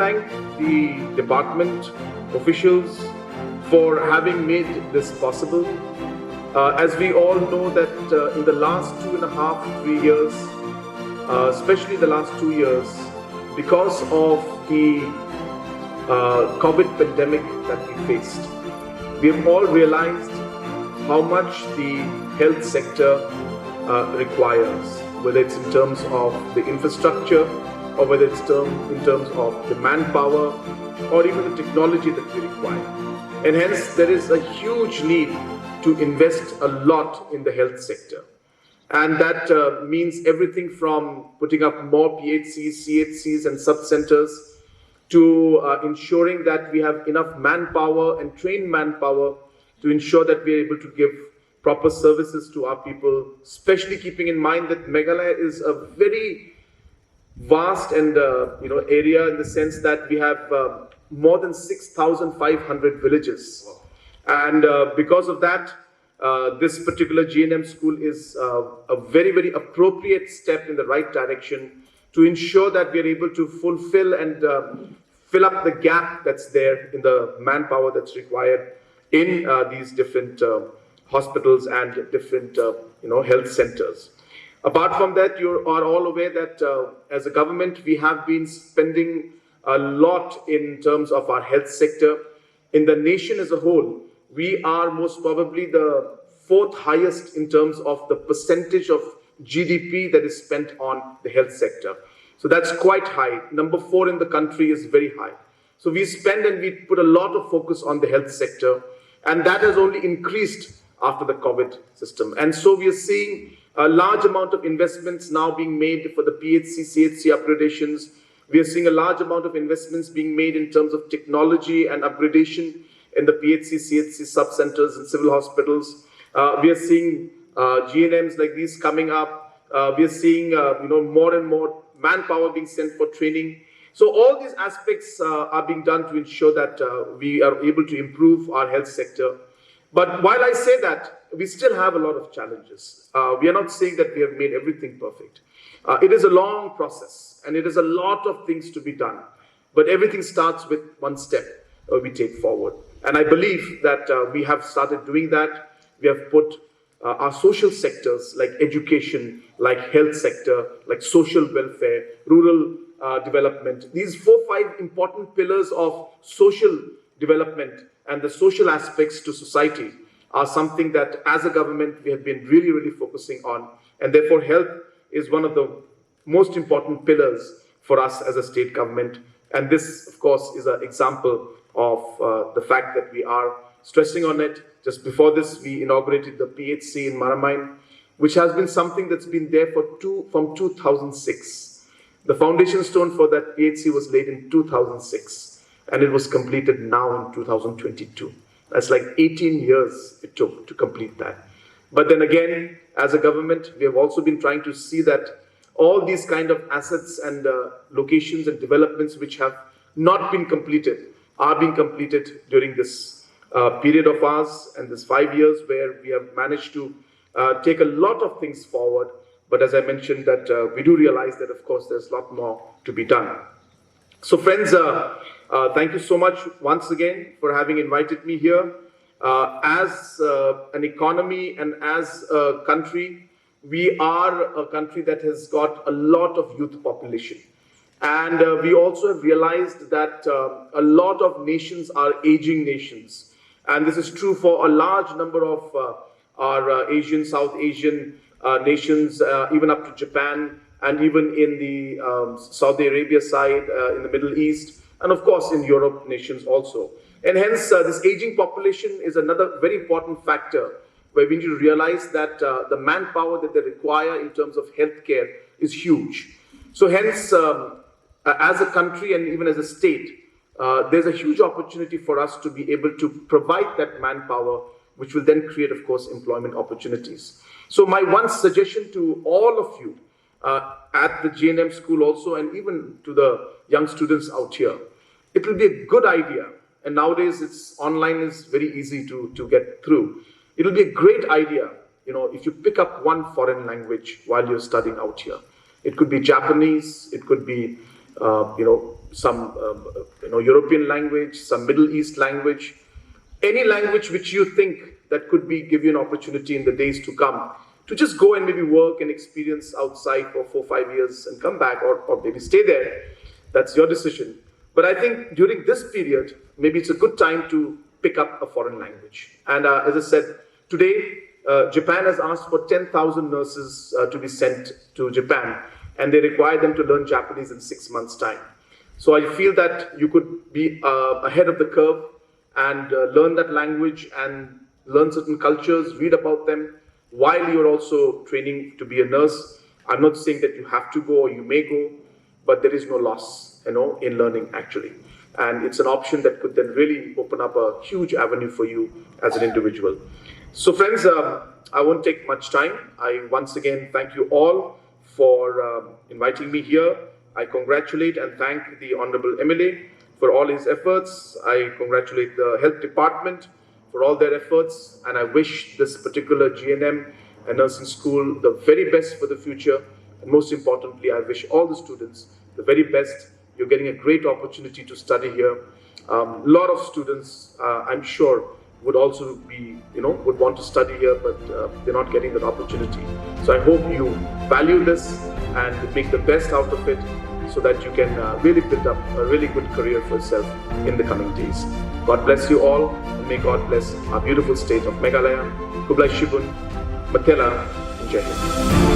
thank the department officials for having made this possible. As we all know that in the last 2.5, 3 years, especially the last 2 years, because of the COVID pandemic that we faced, we have all realized how much the health sector requires, whether it's in terms of the infrastructure or whether it's in terms of the manpower or even the technology that we require. And hence there is a huge need to invest a lot in the health sector. And that means everything from putting up more PHCs, CHCs and sub-centers to ensuring that we have enough manpower and trained manpower to ensure that we are able to give proper services to our people, especially keeping in mind that Meghalaya is a very vast and area in the sense that we have more than 6,500 villages. And because of that, this particular GNM school is a very, very appropriate step in the right direction to ensure that we are able to fulfill and fill up the gap that's there in the manpower that's required in these different hospitals and different health centers. Apart from that, you are all aware that as a government, we have been spending a lot in terms of our health sector. In the nation as a whole, we are most probably the 4th highest in terms of the percentage of GDP that is spent on the health sector. So that's quite high. Number 4 in the country is very high. So we spend and we put a lot of focus on the health sector, and that has only increased after the COVID system. And so we are seeing a large amount of investments now being made for the PHC, CHC upgradations. We are seeing a large amount of investments being made in terms of technology and upgradation in the PHC, CHC sub-centers and civil hospitals. We are seeing GNMs like these coming up. We are seeing more and more manpower being sent for training. So all these aspects are being done to ensure that we are able to improve our health sector. But while I say that, we still have a lot of challenges. We are not saying that we have made everything perfect. It is a long process and it is a lot of things to be done. But everything starts with one step we take forward. And I believe that we have started doing that. We have put our social sectors like education, like health sector, like social welfare, rural development. These 4, 5 important pillars of social development and the social aspects to society are something that as a government we have been really, really focusing on. And therefore health is one of the most important pillars for us as a state government. And this, of course, is an example of the fact that we are stressing on it. Just before this, we inaugurated the PHC in Maramine, which has been something that's been there from 2006. The foundation stone for that PHC was laid in 2006, and it was completed now in 2022. That's like 18 years it took to complete that. But then again, as a government, we have also been trying to see that all these kind of assets and locations and developments which have not been completed are being completed during this period of ours and this 5 years where we have managed to take a lot of things forward. But as I mentioned that we do realize that of course there's a lot more to be done. So friends, thank you so much once again for having invited me here. As an economy and as a country, we are a country that has got a lot of youth population. And we also have realized that a lot of nations are aging nations. And this is true for a large number of our Asian, South Asian nations, even up to Japan, and even in the Saudi Arabia side, in the Middle East, and of course in Europe nations also. And hence this aging population is another very important factor where we need to realize that the manpower that they require in terms of healthcare is huge. So hence, as a country and even as a state, there's a huge opportunity for us to be able to provide that manpower, which will then create, of course, employment opportunities. So my one suggestion to all of you at the GNM school also, and even to the young students out here, it will be a good idea. And nowadays, online is very easy to get through. It'll be a great idea, if you pick up one foreign language while you're studying out here. It could be Japanese, it could be some European language, some Middle East language, any language which you think that could give you an opportunity in the days to come to just go and maybe work and experience outside for 4 or 5 years and come back, or maybe stay there. That's your decision. But I think during this period, maybe it's a good time to pick up a foreign language. And as I said, today, Japan has asked for 10,000 nurses to be sent to Japan, and they require them to learn Japanese in 6 months' time. So I feel that you could be ahead of the curve and learn that language and learn certain cultures, read about them, while you're also training to be a nurse. I'm not saying that you have to go or you may go, but there is no loss, in learning actually. And it's an option that could then really open up a huge avenue for you as an individual. So friends, I won't take much time. I once again thank you all for inviting me here. I congratulate and thank the Honorable MLA for all his efforts. I congratulate the Health Department for all their efforts, and I wish this particular GNM and nursing school the very best for the future. And most importantly, I wish all the students the very best. You're getting a great opportunity to study here. A lot of students, I'm sure, would also be, would want to study here, but they're not getting that opportunity. So I hope you value this and make the best out of it, so that you can really build up a really good career for yourself in the coming days. God bless you all, and may God bless our beautiful state of Meghalaya. Kublai Shibun, Matela, and Jai Hind.